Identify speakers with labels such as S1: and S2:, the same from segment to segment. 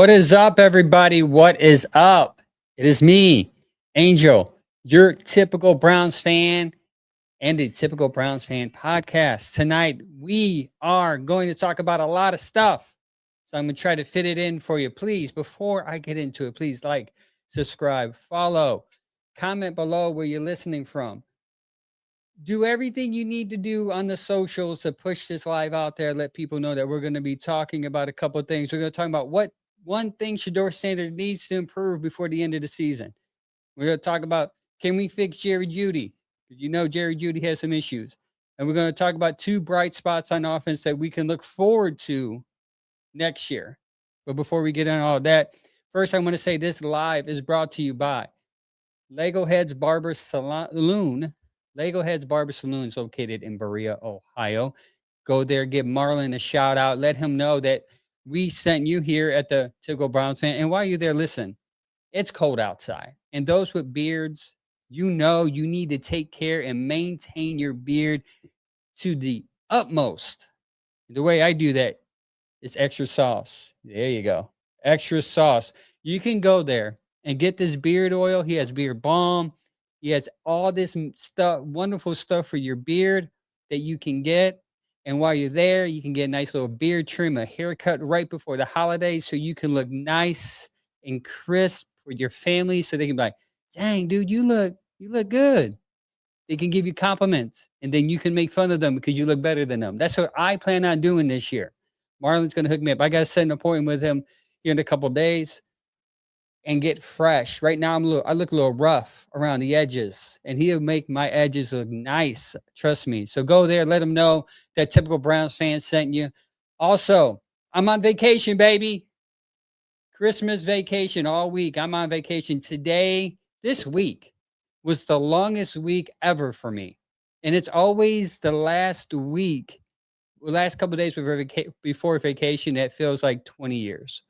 S1: What is up, everybody? What is up? It is me, Angel, your typical Browns fan and the Typical Browns Fan podcast. Tonight, we are going to talk about a lot of stuff. So I'm going to try to fit it in for you. Please, before I get into it, please like, subscribe, follow, comment below where you're listening from. Do everything you need to do on the socials to push this live out there. Let people know that we're going to be talking about a couple of things. We're going to talk about what one thing Shador Sanders needs to improve before the end of the season. We're going to talk about, can we fix Jerry Jeudy? Because you know Jerry Jeudy has some issues. And we're going to talk about two bright spots on offense that we can look forward to next year. But before we get into all that, first I want to say this live is brought to you by Lego Heads Barber Saloon. Lego Heads Barber Saloon is located in Berea, Ohio. Go there, give Marlon a shout out. Let him know that we sent you here at the Typical Browns Fan. And while you're there, listen, it's cold outside. And those with beards, you know you need to take care and maintain your beard to the utmost. The way I do that is extra sauce. There you go. Extra sauce. You can go there and get this beard oil. He has beard balm. He has all this stuff, wonderful stuff for your beard that you can get. And while you're there, you can get a nice little beard trim, a haircut right before the holidays so you can look nice and crisp for your family so they can be like, dang, dude, you look good. They can give you compliments and then you can make fun of them because you look better than them. That's what I plan on doing this year. Marlon's going to hook me up. I got to set an appointment with him here in a couple of days and get fresh. Right now, I look a little rough around the edges, and he'll make my edges look nice. Trust me. So go there, let him know that Typical Browns Fan sent you. Also, I'm on vacation, baby. Christmas vacation all week. I'm on vacation today. This week was the longest week ever for me, and it's always the last week, the last couple of days before vacation. That feels like 20 years.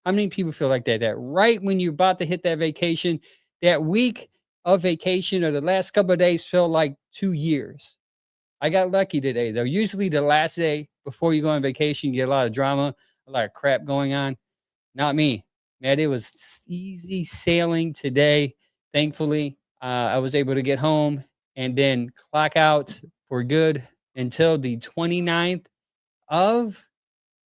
S1: How many people feel like that? That right when you're about to hit that vacation, that week of vacation or the last couple of days feel like 2 years. I got lucky today, though. Usually the last day before you go on vacation, you get a lot of drama, a lot of crap going on. Not me. Man, it was easy sailing today. Thankfully, I was able to get home and then clock out for good until the 29th of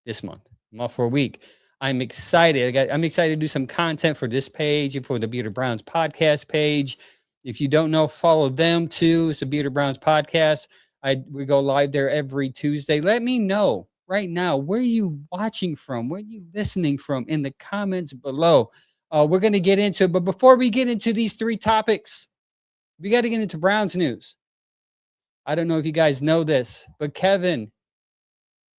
S1: this month. I'm off for a week. I'm excited. I'm excited to do some content for this page and for the Bearded Browns podcast page. If you don't know, follow them too. It's the Bearded Browns podcast. We go live there every Tuesday. Let me know right now, where are you watching from? Where are you listening from in the comments below? We're going to get into it. But before we get into these three topics, we got to get into Browns news. I don't know if you guys know this, but Kevin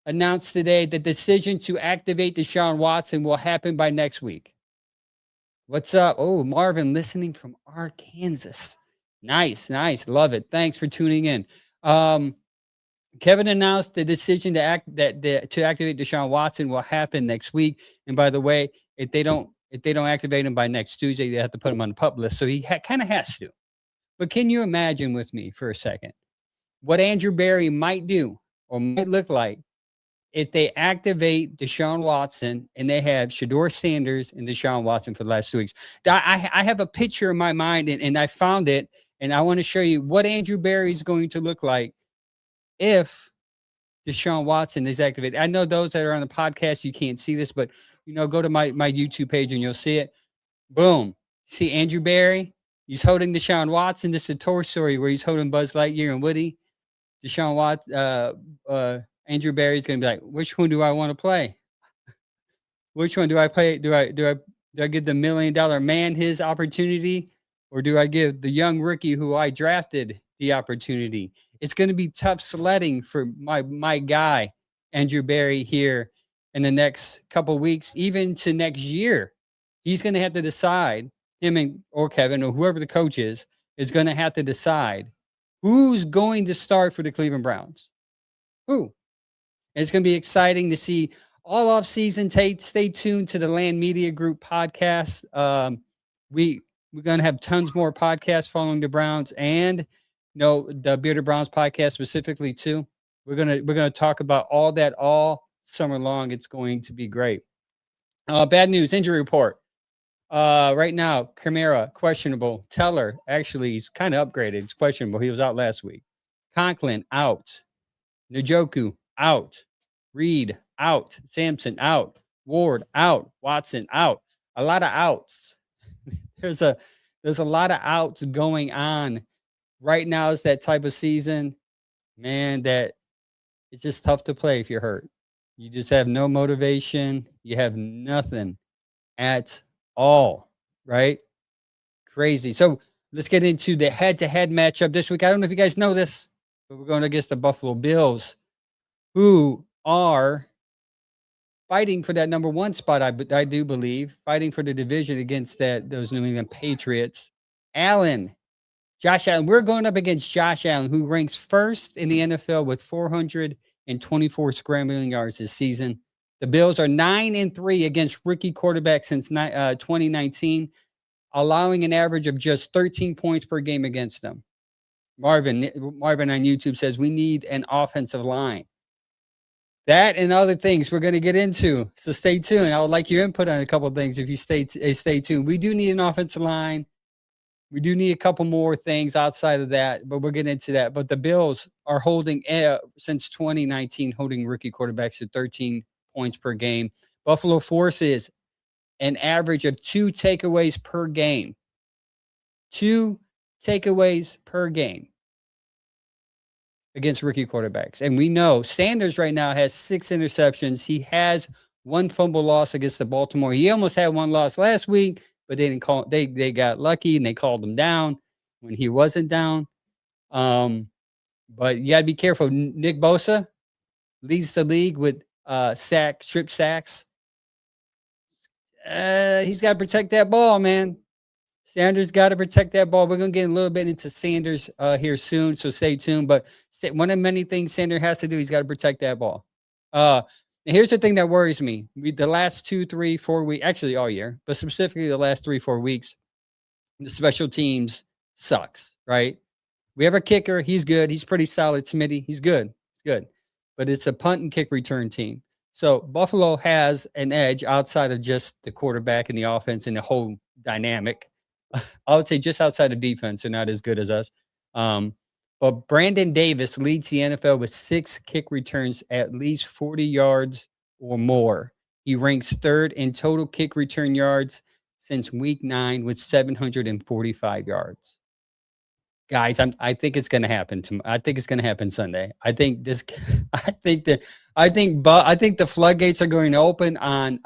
S1: announced today the decision to activate Deshaun Watson will happen by next week. What's up? Oh, Marvin listening from Arkansas. Nice. Love it. Thanks for tuning in. Kevin announced the decision to activate Deshaun Watson will happen next week. And by the way, if they don't activate him by next Tuesday, they have to put him on the PUP list. So he kind of has to. But can you imagine with me for a second what Andrew Berry might do or might look like if they activate Deshaun Watson and they have Shador Sanders and Deshaun Watson for the last 2 weeks? I have a picture in my mind, and I found it, and I want to show you what Andrew Berry is going to look like if Deshaun Watson is activated. I know those that are on the podcast, you can't see this, but go to my YouTube page and you'll see it. Boom. See Andrew Berry? He's holding Deshaun Watson. This is a Toy Story where he's holding Buzz Lightyear and Woody. Deshaun Watson, Andrew Berry's going to be like, which one do I want to play? Which one do I play? Do I give the $1 million man his opportunity, or do I give the young rookie who I drafted the opportunity? It's going to be tough sledding for my guy, Andrew Berry, here in the next couple of weeks, even to next year. He's going to have to decide, or Kevin or whoever the coach is going to have to decide who's going to start for the Cleveland Browns. Who? And it's going to be exciting to see all off season. Stay tuned to the Land Media Group podcast. We're going to have tons more podcasts following the Browns and the Bearded Browns podcast specifically too. We're gonna talk about all that all summer long. It's going to be great. Bad news, injury report. Right now, Kamara, questionable. Teller, actually, he's kind of upgraded. He's questionable. He was out last week. Conklin, out. Njoku, out. Reed, out. Sampson, out. Ward, out. Watson, out. A lot of outs. there's a there's a lot of outs going on right now. Is that type of season, man, that it's just tough to play if you're hurt. You just have no motivation. You have nothing at all, right? Crazy. So let's get into the head-to-head matchup this week. I don't know if you guys know this, but we're going against the Buffalo Bills, who are fighting for that number one spot. I do believe fighting for the division against those New England Patriots. Josh Allen. We're going up against Josh Allen, who ranks first in the NFL with 424 scrambling yards this season. The Bills are 9-3 against rookie quarterbacks since 2019, allowing an average of just 13 points per game against them. Marvin on YouTube says we need an offensive line. That and other things we're going to get into. So stay tuned. I would like your input on a couple of things if you stay tuned. We do need an offensive line. We do need a couple more things outside of that, but we'll get into that. But the Bills are holding, since 2019, holding rookie quarterbacks to 13 points per game. Buffalo forces an average of 2 takeaways per game. 2 takeaways per game against rookie quarterbacks. And we know Sanders right now has 6 interceptions. He has 1 fumble loss against the Baltimore. He almost had 1 loss last week, but they didn't call. They got lucky and they called him down when he wasn't down. But you got to be careful. Nick Bosa leads the league with strip sacks. He's got to protect that ball, man. Sanders got to protect that ball. We're going to get a little bit into Sanders here soon, so stay tuned. But one of many things Sanders has to do, he's got to protect that ball. And here's the thing that worries me. The last 2, 3, 4 weeks, actually all year, but specifically the last 3, 4 weeks, the special teams sucks, right? We have a kicker. He's good. He's pretty solid. Smitty, he's good. He's good. But it's a punt and kick return team. So Buffalo has an edge outside of just the quarterback and the offense and the whole dynamic. I would say just outside of defense, they're not as good as us. But Brandon Davis leads the NFL with 6 kick returns at least 40 yards or more. He ranks 3rd in total kick return yards since week 9 with 745 yards. Guys, I think it's going to happen. I think it's going to happen Sunday. I think the floodgates are going to open on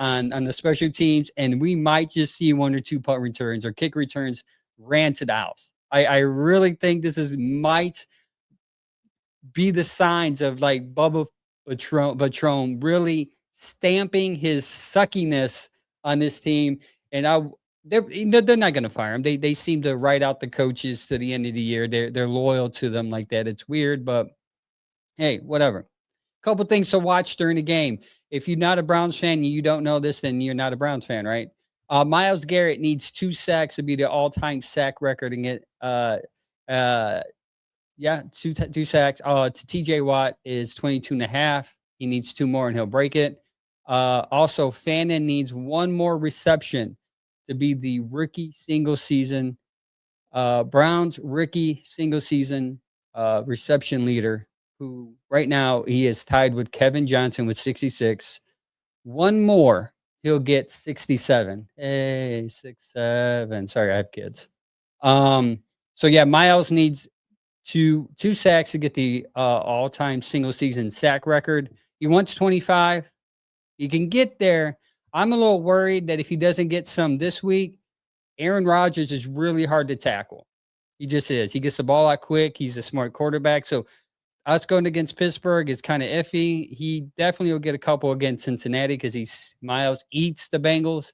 S1: the special teams, and we might just see 1 or 2 punt returns or kick returns ran to the house. I really think this might be the signs of like Bubba Patron really stamping his suckiness on this team, and they're not going to fire him. They seem to write out the coaches to the end of the year. They're loyal to them like that. It's weird, but hey, whatever. Couple things to watch during the game. If you're not a Browns fan and you don't know this, then you're not a Browns fan, right? Myles Garrett needs 2 sacks to be the all-time sack record and get 2 sacks. TJ Watt is 22.5. He needs 2 more and he'll break it. Also, Fannin needs 1 more reception to be the rookie single season Browns rookie single season reception leader, who right now he is tied with Kevin Johnson with 66. 1 more, he'll get 67. Hey, 67. Sorry, I have kids. So yeah, Myles needs two sacks to get the all-time single season sack record. He wants 25. He can get there. I'm a little worried that if he doesn't get some this week, Aaron Rodgers is really hard to tackle. He just is. He gets the ball out quick. He's a smart quarterback. So us going against Pittsburgh is kind of iffy. He definitely will get a couple against Cincinnati because Myles eats the Bengals.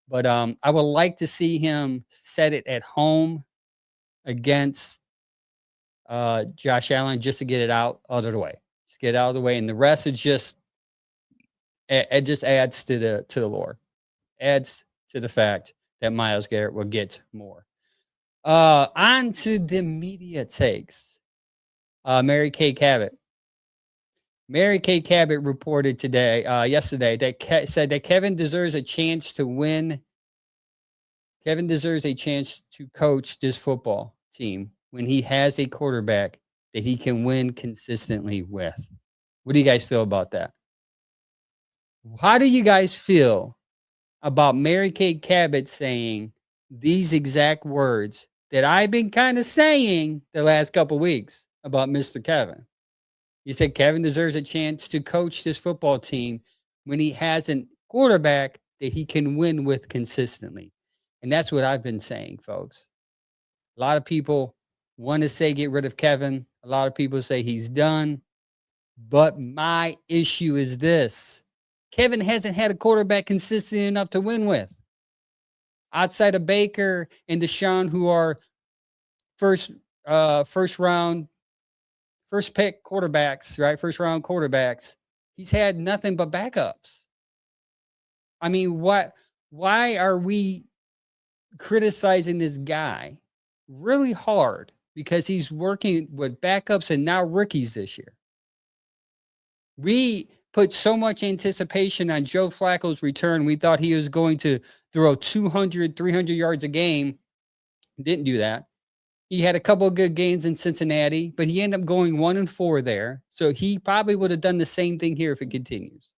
S1: But I would like to see him set it at home against Josh Allen just to get it out of the way. Just get it out of the way. And the rest is just it just adds to the lore. Adds to the fact that Myles Garrett will get more. On to the media takes. Mary Kay Cabot. Mary Kay Cabot reported yesterday, that said that Kevin deserves a chance to win. Kevin deserves a chance to coach this football team when he has a quarterback that he can win consistently with. What do you guys feel about that? How do you guys feel about Mary Kay Cabot saying these exact words that I've been kind of saying the last couple weeks about Mr. Kevin? He said Kevin deserves a chance to coach this football team when he has a quarterback that he can win with consistently. And that's what I've been saying, folks. A lot of people want to say get rid of Kevin. A lot of people say he's done. But my issue is this: Kevin hasn't had a quarterback consistent enough to win with. Outside of Baker and Deshaun, who are first first round, first pick quarterbacks, right? First round quarterbacks. He's had nothing but backups. I mean, why are we criticizing this guy really hard because he's working with backups and now rookies this year? We put so much anticipation on Joe Flacco's return. We thought he was going to throw 200, 300 yards a game. Didn't do that. He had a couple of good games in Cincinnati, but he ended up going 1-4 there. So he probably would have done the same thing here if it continues.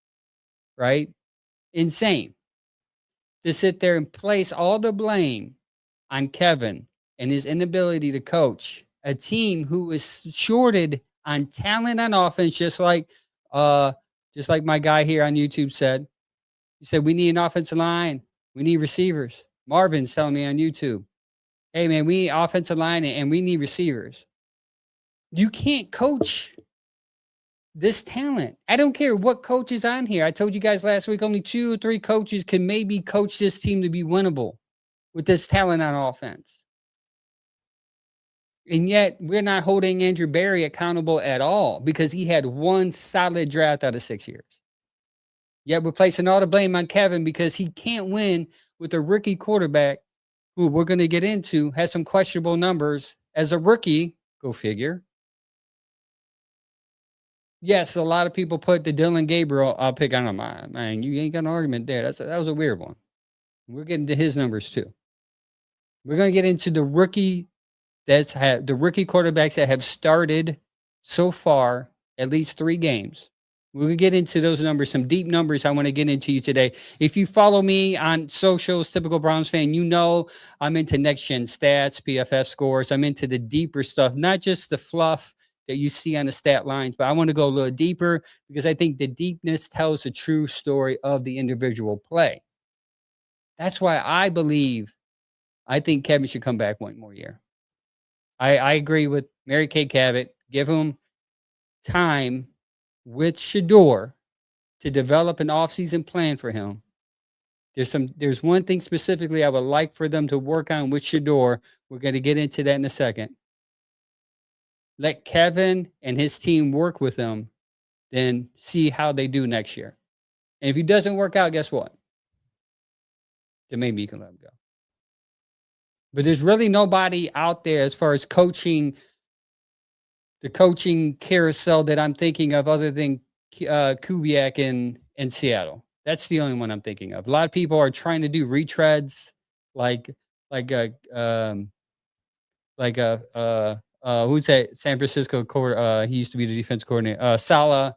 S1: Right? Insane to sit there and place all the blame on Kevin and his inability to coach a team who is shorted on talent on offense, just like my guy here on YouTube said. He said, we need an offensive line. We need receivers. Marvin's telling me on YouTube, hey, man, we need offensive line and we need receivers. You can't coach this talent. I don't care what coach is on here. I told you guys last week, only 2 or 3 coaches can maybe coach this team to be winnable with this talent on offense. And yet we're not holding Andrew Berry accountable at all because he had 1 solid draft out of 6 years. Yet we're placing all the blame on Kevin because he can't win with a rookie quarterback who we're going to get into has some questionable numbers as a rookie. Go figure. Yes, a lot of people put the Dylan Gabriel pick on him. Man, you ain't got an argument there. That was a weird one. We're getting to his numbers too. We're going to get into the rookie the rookie quarterbacks that have started so far at least 3 games. We're going to get into those numbers, some deep numbers I want to get into you today. If you follow me on socials, Typical Browns Fan, you know I'm into next-gen stats, PFF scores. I'm into the deeper stuff, not just the fluff that you see on the stat lines, but I want to go a little deeper because I think the deepness tells the true story of the individual play. That's why I think Kevin should come back 1 more year. I agree with Mary Kay Cabot. Give him time with Shador to develop an offseason plan for him. There's one thing specifically I would like for them to work on with Shador. We're going to get into that in a second. Let Kevin and his team work with them, then see how they do next year. And if he doesn't work out, guess what? Then maybe you can let him go. But there's really nobody out there as far as coaching, the coaching carousel that I'm thinking of other than Kubiak in Seattle. That's the only one I'm thinking of. A lot of people are trying to do retreads like who's that San Francisco he used to be the defense coordinator, Saleh.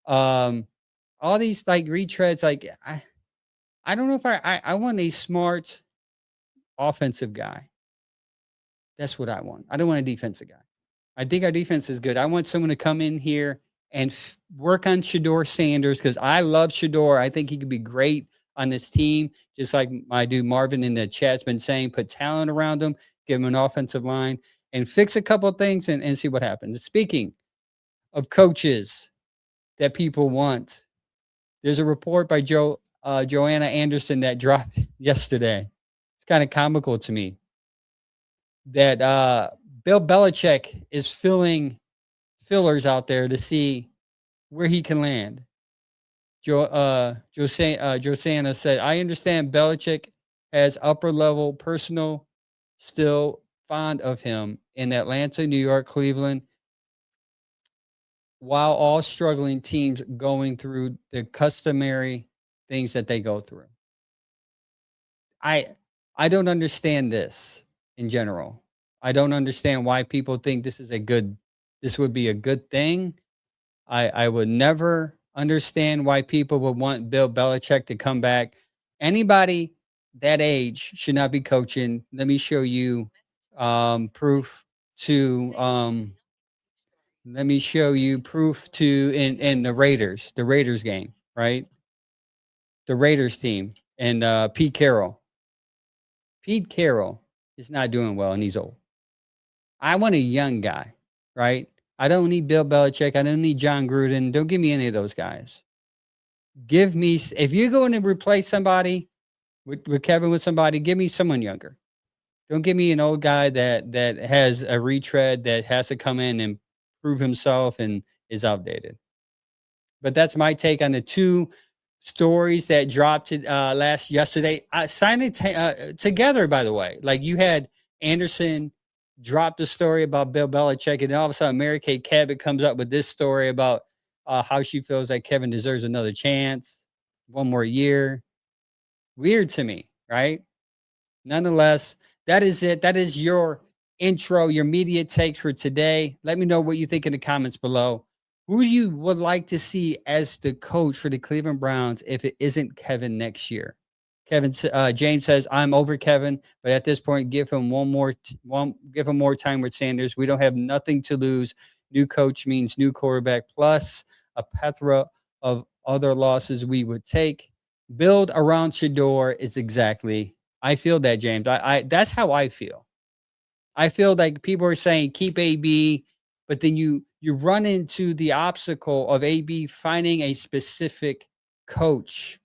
S1: All these like retreads, like I don't know if I want a smart offensive guy. That's what I want. I don't want a defensive guy. I think our defense is good. I want someone to come in here and work on Shador Sanders because I love Shador. I think he could be great on this team, just like my dude Marvin in the chat's been saying. Put talent around him, give him an offensive line, and fix a couple of things and see what happens. Speaking of coaches that people want, there's a report by Joanna Anderson that dropped yesterday. It's kind of comical to me that Bill Belichick is filling fillers out there to see where he can land. Josana said, I understand Belichick has upper level personal still fond of him in Atlanta, New York, Cleveland. while all struggling teams going through the customary things that they go through. I I don't understand this in general. I don't understand why people think this would be a good thing. I would never understand why people would want Bill Belichick to come back. Anybody that age should not be coaching. Let me show you proof to let me show you proof to in the Raiders game, right? The Raiders team and Pete Carroll. Pete Carroll is not doing well and he's old. I want a young guy, right? I don't need Bill Belichick. I don't need John Gruden. Don't give me any of those guys. Give me if you're going to replace somebody with Kevin with somebody, give me someone younger. Don't give me an old guy that has a retread that has to come in and prove himself and is outdated. But that's my take on the two stories that dropped yesterday. Together, by the way. Like you had Anderson dropped a story about Bill Belichick, and then all of a sudden Mary Kay Cabot comes up with this story about how she feels like Kevin deserves another chance, one more year. Weird to me, right? Nonetheless, that is it. That is your intro, your media takes for today. Let me know what you think in the comments below. Who you would like to see as the coach for the Cleveland Browns if it isn't Kevin next year? James says, "I'm over Kevin, but at this point, give him give him more time with Sanders. We don't have nothing to lose. New coach means new quarterback plus a plethora of other losses we would take. Build around Shador is exactly. I feel that, James. I that's how I feel. I feel like people are saying keep AB, but then you run into the obstacle of AB finding a specific coach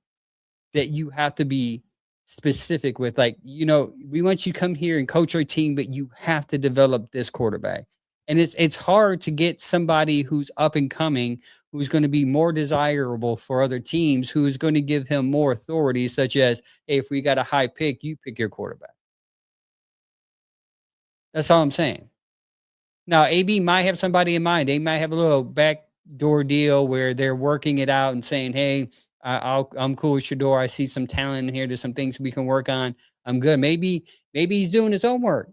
S1: that you have to be specific with. Like, we want you to come here and coach our team, but you have to develop this quarterback. And it's hard to get somebody who's up and coming, who's going to be more desirable for other teams, who's going to give him more authority, such as, hey, if we got a high pick, you pick your quarterback. That's all I'm saying. Now, AB might have somebody in mind. They might have a little backdoor deal where they're working it out and saying, "Hey, I'm cool with Shador. I see some talent in here. There's some things we can work on. I'm good." Maybe he's doing his own work,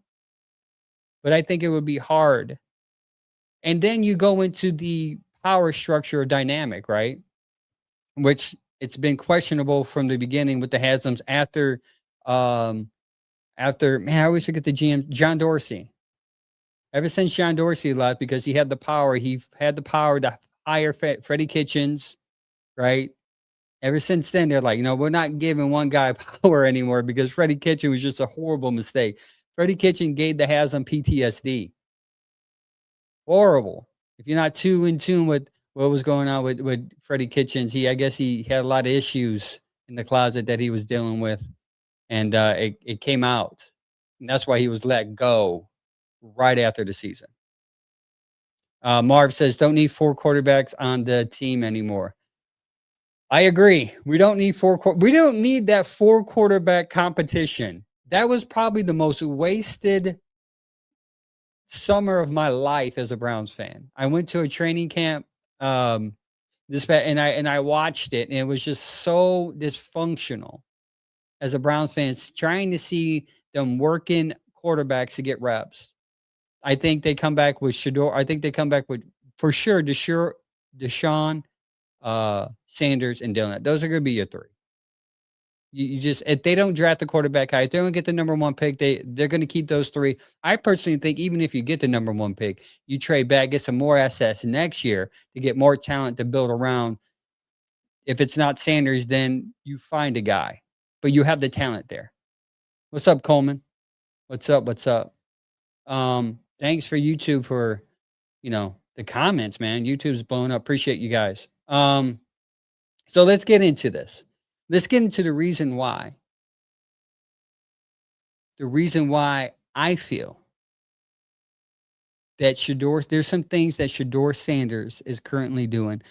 S1: but I think it would be hard. And then you go into the power structure dynamic, right? Which it's been questionable from the beginning with the Haslam's um, after man, I always forget the GM, John Dorsey. Ever since John Dorsey left, because he had the power to hire Freddie Kitchens, right? Ever since then, they're like, we're not giving one guy power anymore because Freddie Kitchen was just a horrible mistake. Freddie Kitchen gave the Haslam PTSD. Horrible. If you're not too in tune with what was going on with Freddie Kitchens, I guess he had a lot of issues in the closet that he was dealing with, and it came out, and that's why he was let go right after the season. Marv says, "Don't need four quarterbacks on the team anymore." I agree. We don't need we don't need that four quarterback competition. That was probably the most wasted summer of my life as a Browns fan. I went to a training camp and I watched it, and it was just so dysfunctional as a Browns fan, trying to see them working quarterbacks to get reps. I think they come back with Shador. I think they come back with, for sure, Deshaun, Sanders, and Dylan. Those are going to be your three. You just, if they don't draft the quarterback high, if they don't get the number one pick, they're going to keep those three. I personally think even if you get the number one pick, you trade back, get some more assets next year to get more talent to build around. If it's not Sanders, then you find a guy, but you have the talent there. What's up, Coleman? What's up? What's up? Thanks for YouTube for, the comments, man. YouTube's blowing up. Appreciate you guys. So let's get into this. Let's get into the reason why. The reason why I feel that there's some things that Shador Sanders is currently doing.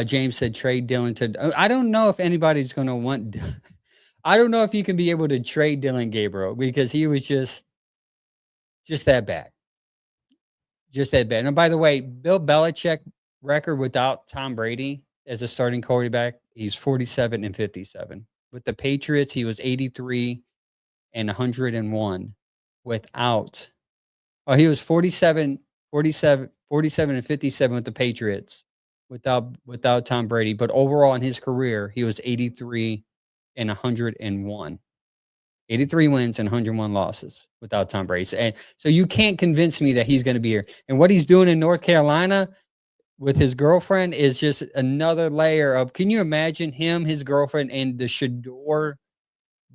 S1: James said trade Dylan to. I don't know if anybody's going to want. I don't know if you can be able to trade Dylan Gabriel because he was just that bad. Just that bad. And by the way, Bill Belichick record without Tom Brady as a starting quarterback, he's 47-57. With the Patriots, he was 83-101 without. Oh, he was 47-57 with the Patriots without Tom Brady, but overall in his career, he was 83-101. 83 wins and 101 losses without Tom Brady. And so you can't convince me that he's going to be here. And what he's doing in North Carolina with his girlfriend is just another layer of, can you imagine him, his girlfriend, and the Shador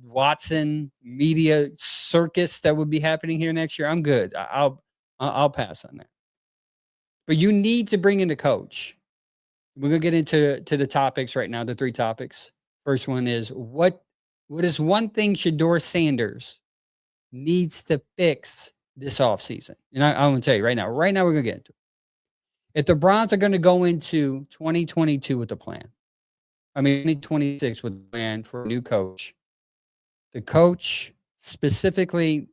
S1: Watson media circus that would be happening here next year? I'm good. I'll pass on that. But you need to bring in the coach. We're gonna get into the topics right now, the 3 topics. First one is what is one thing Shador Sanders needs to fix this offseason? And I'm gonna tell you right now. Right now, we're gonna get into it. If the Browns are gonna go into 2022 with a plan, 2026 with a plan for a new coach, the coach specifically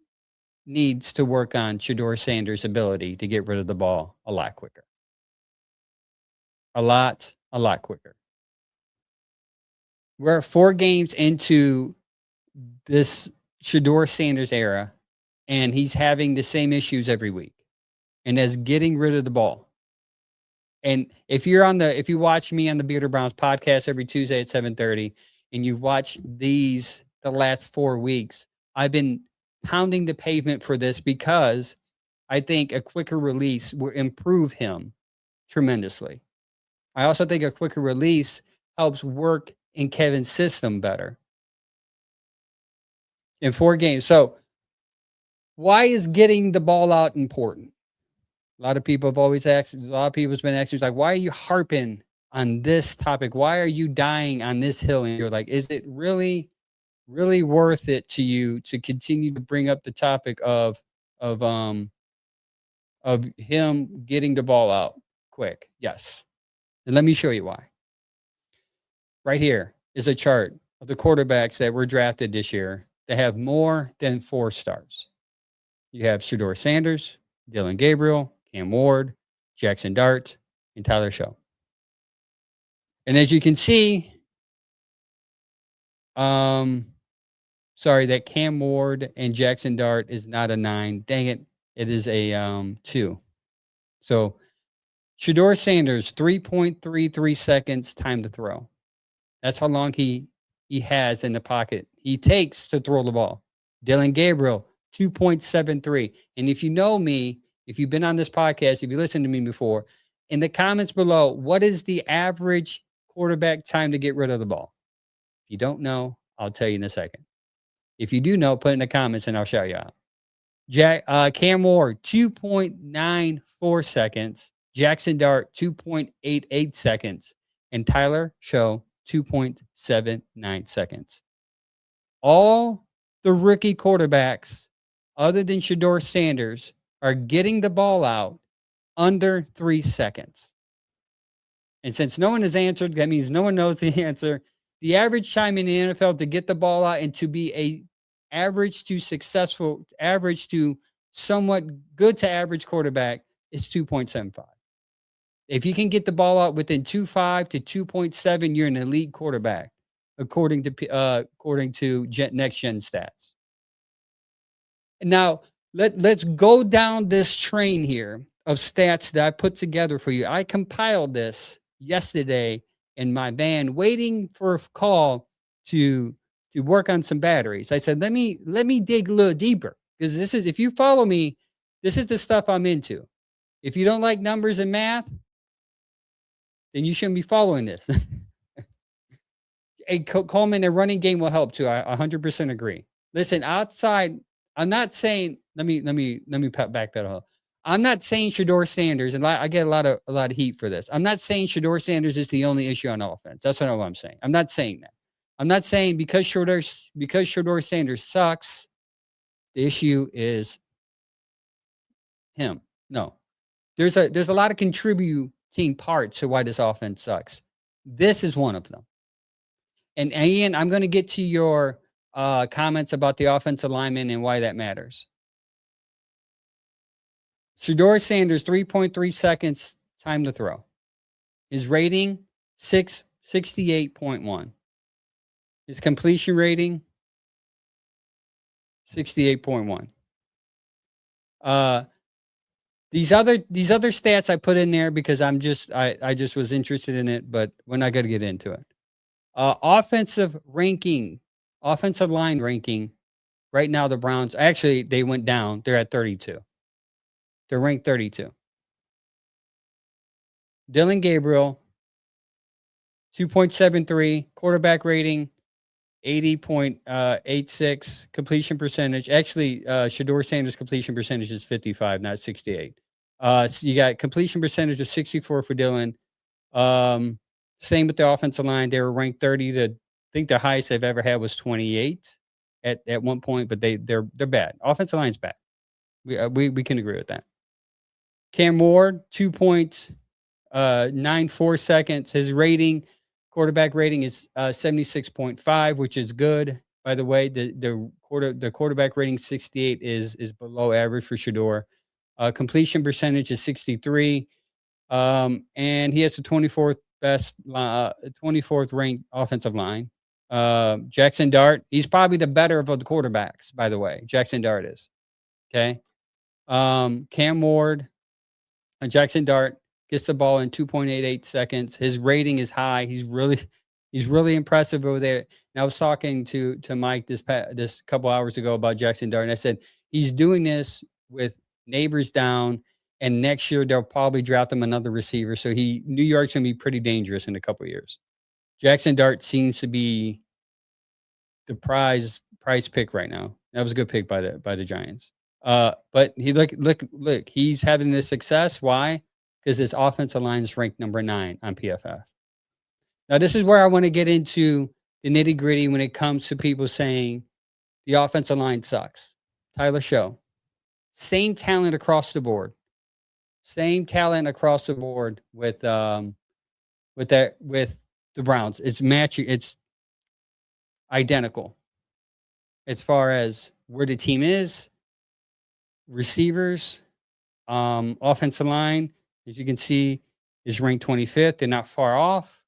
S1: needs to work on Shador Sanders' ability to get rid of the ball a lot quicker. A lot quicker. We're 4 games into this Shador Sanders era, and he's having the same issues every week, and that's getting rid of the ball. And if you watch me on the Bearder Browns podcast every Tuesday at 7:30, and you watch the last 4 weeks, I've been pounding the pavement for this because I think a quicker release will improve him tremendously. I also think a quicker release helps work in Kevin's system better. In 4 games. So why is getting the ball out important? A lot of people have always asked, a lot of people have been asking, like, why are you harping on this topic? Why are you dying on this hill? And you're like, is it really worth it to you to continue to bring up the topic of him getting the ball out quick? Yes. And let me show you why. Right here is a chart of the quarterbacks that were drafted this year that have more than 4 stars. You have Shador Sanders, Dylan Gabriel, Cam Ward, Jackson Dart, and Tyler Show. And as you can see, sorry, that Cam Ward and Jackson Dart is not a 9. Dang it. It is a 2. So Shador Sanders, 3.33 seconds time to throw. That's how long he has in the pocket he takes to throw the ball. Dylan Gabriel, 2.73. And if you know me, if you've been on this podcast, if you listened to me before, in the comments below, what is the average quarterback time to get rid of the ball? If you don't know, I'll tell you in a second. If you do know, put it in the comments and I'll shout you out. Cam Ward, 2.94 seconds. Jackson Dart, 2.88 seconds. And Tyler Show, 2.79 seconds. All the rookie quarterbacks, other than Shador Sanders, are getting the ball out under 3 seconds. And since no one has answered, that means no one knows the answer. The average time in the NFL to get the ball out and to be a average to successful, average to somewhat good to average quarterback is 2.75. If you can get the ball out within 2.5 to 2.7, you're an elite quarterback, according to Next Gen Stats. Now, let's go down this train here of stats that I put together for you. I compiled this yesterday in my van, waiting for a call to work on some batteries. I said, let me dig a little deeper, because this is, if you follow me, this is the stuff I'm into. If you don't like numbers and math, then you shouldn't be following this. Hey, Coleman, a running game will help too. I 100% agree. Listen, outside, I'm not saying. Let me back that up. I'm not saying Shador Sanders, and I get a lot of heat for this. I'm not saying Shador Sanders is the only issue on offense. That's not what I'm saying. I'm not saying that. I'm not saying because Shador Sanders sucks, the issue is him. No, there's a lot of contributing parts to why this offense sucks. This is one of them. And Ian, I'm going to get to your comments about the offensive lineman and why that matters. Shador Sanders, 3.3 seconds time to throw. His rating, 68.1. His completion rating, 68.1. Uh, these other stats I put in there because I just was interested in it, but we're not going to get into it. Offensive ranking, offensive line ranking. Right now, the Browns actually they went down. They're at 32. They're ranked 32. Dylan Gabriel, 2.73 quarterback rating, 80.86 completion percentage. Actually, Shador Sanders' completion percentage is 55, not 68. So you got completion percentage of 64 for Dylan. Same with the offensive line. They were ranked 30 to, I think the highest they've ever had was 28 at one point, but they're bad. Offensive line's bad. We can agree with that. Cam Ward, 2.94 seconds. His rating, quarterback rating is 76.5, which is good. By the way, the quarterback rating 68 is below average for Shador. Completion percentage is 63. And he has the 24th best, 24th ranked offensive line. Jackson Dart, he's probably the better of the quarterbacks, by the way. Jackson Dart is. Okay. Cam Ward, Jackson Dart gets the ball in 2.88 seconds. His rating is high. He's really impressive over there. And I was talking to Mike this couple hours ago about Jackson Dart, and I said he's doing this with Neighbors down, and next year they'll probably draft him another receiver. So New York's gonna be pretty dangerous in a couple of years. Jackson Dart seems to be the prize pick right now. That was a good pick by the Giants. But he look, he's having this success. Why? Because his offensive line is ranked number 9 on PFF. Now, this is where I want to get into the nitty gritty when it comes to people saying the offensive line sucks. Tyler Show, same talent across the board. Same talent across the board with the Browns. It's matching. It's identical as far as where the team is, receivers, offensive line, as you can see, is ranked 25th. They're not far off.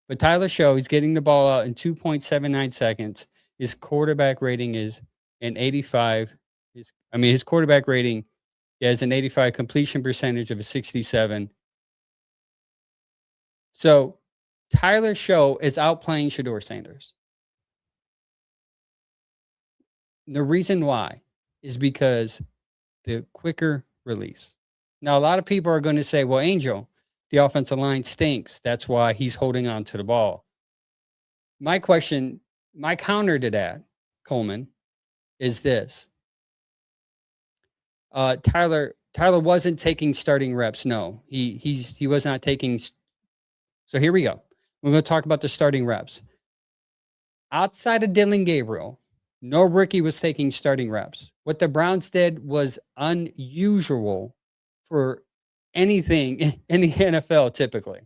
S1: But Tyler Show, he's getting the ball out in 2.79 seconds. His quarterback rating is an 85. His quarterback rating has an 85, completion percentage of a 67. So Tyler Show is outplaying Shador Sanders. The reason why is because the quicker release. Now, a lot of people are going to say, well, Angel, the offensive line stinks. That's why he's holding on to the ball. My counter to that, Coleman, is this. Tyler wasn't taking starting reps. No, he was not taking. So here we go. We're going to talk about the starting reps. Outside of Dylan Gabriel, no rookie was taking starting reps. What the Browns did was unusual for anything in the NFL typically.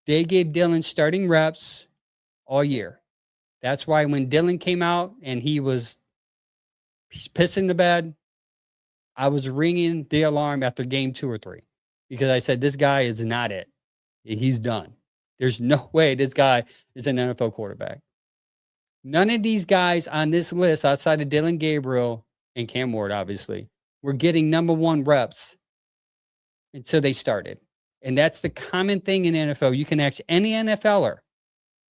S1: They gave Dylan starting reps all year. That's why when Dylan came out and he was pissing the bed, I was ringing the alarm after game 2 or 3 because I said, this guy is not it. He's done. There's no way this guy is an NFL quarterback. None of these guys on this list outside of Dylan Gabriel and Cam Ward, obviously, were getting number 1 reps until they started. And that's the common thing in NFL. You can ask any NFLer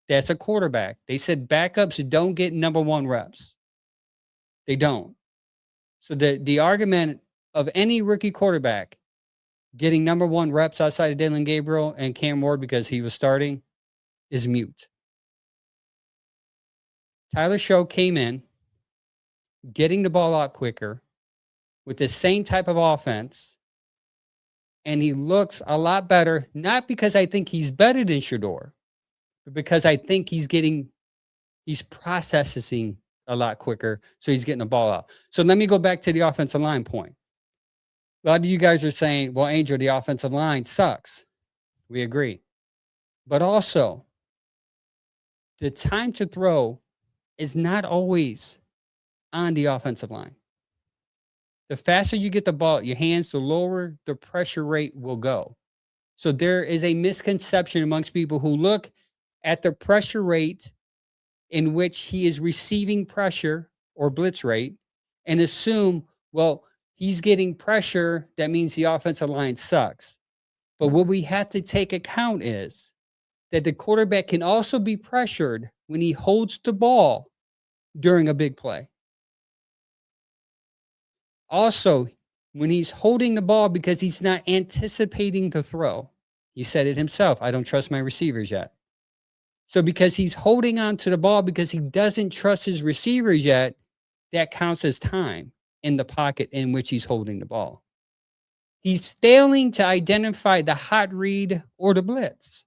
S1: that's a quarterback. They said backups don't get number 1 reps. They don't. So the argument of any rookie quarterback getting number 1 reps outside of Dylan Gabriel and Cam Ward because he was starting is mute. Tyler Show came in, getting the ball out quicker with the same type of offense, and he looks a lot better, not because I think he's better than Shador, but because I think he's processing a lot quicker, so he's getting the ball out. So let me go back to the offensive line point. A lot of you guys are saying, well, Angel, the offensive line sucks. We agree. But also, the time to throw is not always on the offensive line. The faster you get the ball at your hands, the lower the pressure rate will go. So there is a misconception amongst people who look at the pressure rate in which he is receiving pressure or blitz rate and assume, well, he's getting pressure. That means the offensive line sucks. But what we have to take account is that the quarterback can also be pressured when he holds the ball during a big play. Also, when he's holding the ball because he's not anticipating the throw. He said it himself. I don't trust my receivers yet. So because he's holding on to the ball because he doesn't trust his receivers yet, that counts as time in the pocket in which he's holding the ball. He's failing to identify the hot read or the blitz.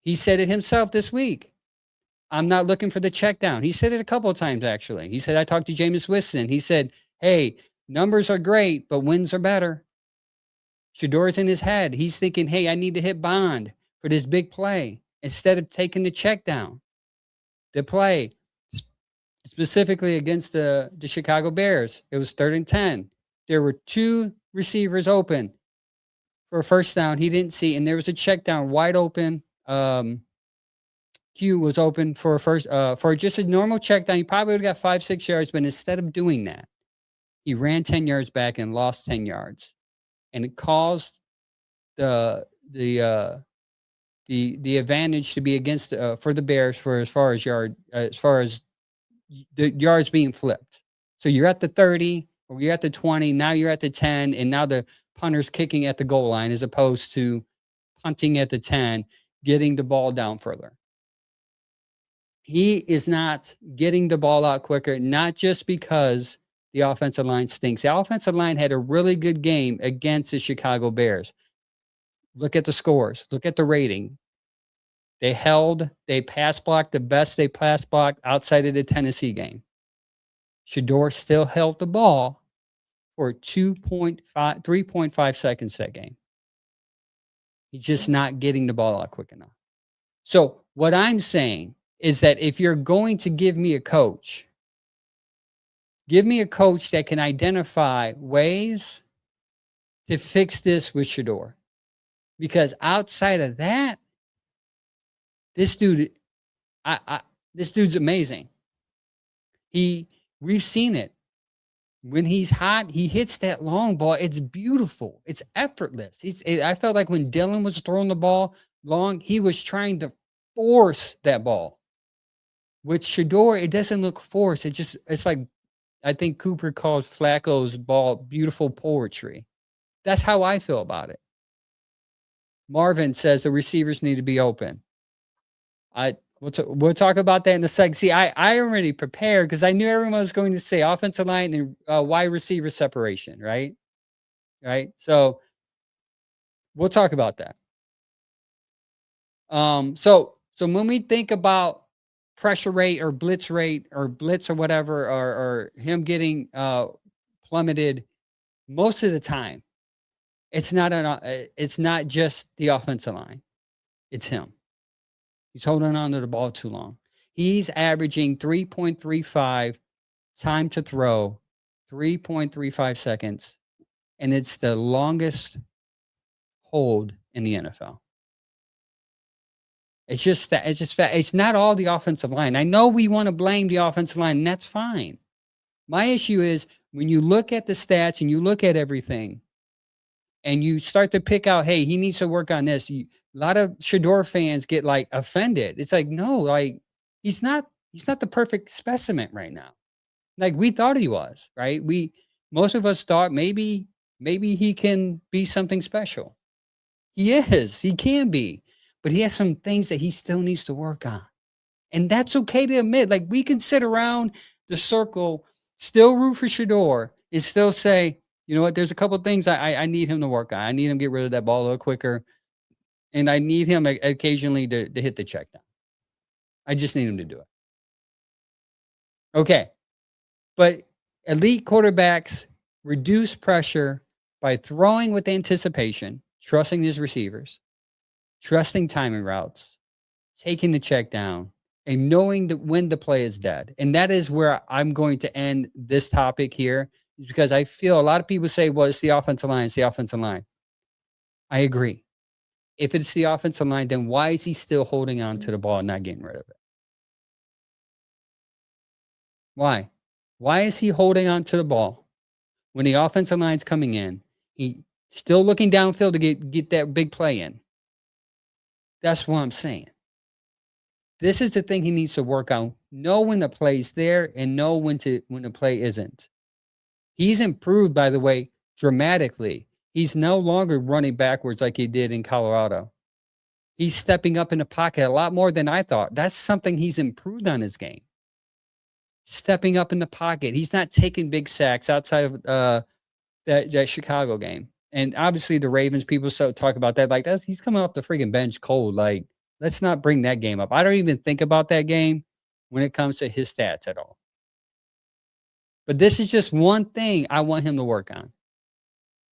S1: He said it himself this week. I'm not looking for the check down. He said it a couple of times, actually. He said, I talked to Jameis Winston. He said, hey, numbers are great, but wins are better. Shador's in his head. He's thinking, hey, I need to hit Bond for this big play instead of taking the check down. The play, specifically against the Chicago Bears, it was 3rd and 10. There were 2 receivers open for a first down. He didn't see, and there was a check down wide open. Q was open for a first for just a normal check down. He probably would have got 5-6 yards, but instead of doing that, he ran 10 yards back and lost 10 yards. And it caused the advantage to be against for the Bears for as far as the yards being flipped. So you're at the 30 or you're at the 20, now you're at the 10, and now the punter's kicking at the goal line as opposed to punting at the 10, getting the ball down further. He is not getting the ball out quicker, not just because the offensive line stinks. The offensive line had a really good game against the Chicago Bears. Look at the scores. Look at the rating. They pass blocked the best they pass blocked outside of the Tennessee game. Shador still held the ball for 3.5 seconds that game. He's just not getting the ball out quick enough. So what I'm saying is that if you're going to give me a coach, give me a coach that can identify ways to fix this with Shador. Because outside of that, this dude, this dude's amazing. We've seen it. When he's hot, he hits that long ball. It's beautiful. It's effortless. I felt like when Dylan was throwing the ball long, he was trying to force that ball. With Shador, it doesn't look forced. It's like, I think Cooper called Flacco's ball beautiful poetry. That's how I feel about it. Marvin says the receivers need to be open. We'll talk about that in a second. See, I already prepared because I knew everyone was going to say offensive line and wide receiver separation, right? Right. So we'll talk about that. So when we think about pressure rate or blitz or whatever, or him getting plummeted, most of the time, it's not just the offensive line. It's him. He's holding on to the ball too long. He's averaging 3.35 time to throw, 3.35 seconds, and it's the longest hold in the NFL. It's just that it's not all the offensive line. I know we want to blame the offensive line, and that's fine. My issue is when you look at the stats and you look at everything and you start to pick out, hey, he needs to work on this. A lot of Shador fans get like offended. It's like, no, like he's not the perfect specimen right now. Like we thought he was, right? Most of us thought maybe he can be something special. He is, he can be, but he has some things that he still needs to work on. And that's okay to admit. Like we can sit around the circle, still root for Shador and still say, you know what, there's a couple of things I need him to work on. I need him to get rid of that ball a little quicker. And I need him occasionally to hit the check down. I just need him to do it. Okay. But elite quarterbacks reduce pressure by throwing with anticipation, trusting his receivers, trusting timing routes, taking the check down, and knowing that when the play is dead. And that is where I'm going to end this topic here, because I feel a lot of people say, well, it's the offensive line. It's the offensive line. I agree. If it's the offensive line, then why is he still holding on to the ball and not getting rid of it? Why? Why is he holding on to the ball when the offensive line's coming in? He still looking downfield to get that big play in. That's what I'm saying. This is the thing he needs to work on. Know when the play's there and know when the play isn't. He's improved, by the way, dramatically. He's no longer running backwards like he did in Colorado. He's stepping up in the pocket a lot more than I thought. That's something he's improved on his game. Stepping up in the pocket. He's not taking big sacks outside of that Chicago game. And obviously the Ravens, people so talk about that. Like he's coming off the freaking bench cold. Like, let's not bring that game up. I don't even think about that game when it comes to his stats at all. But this is just one thing I want him to work on.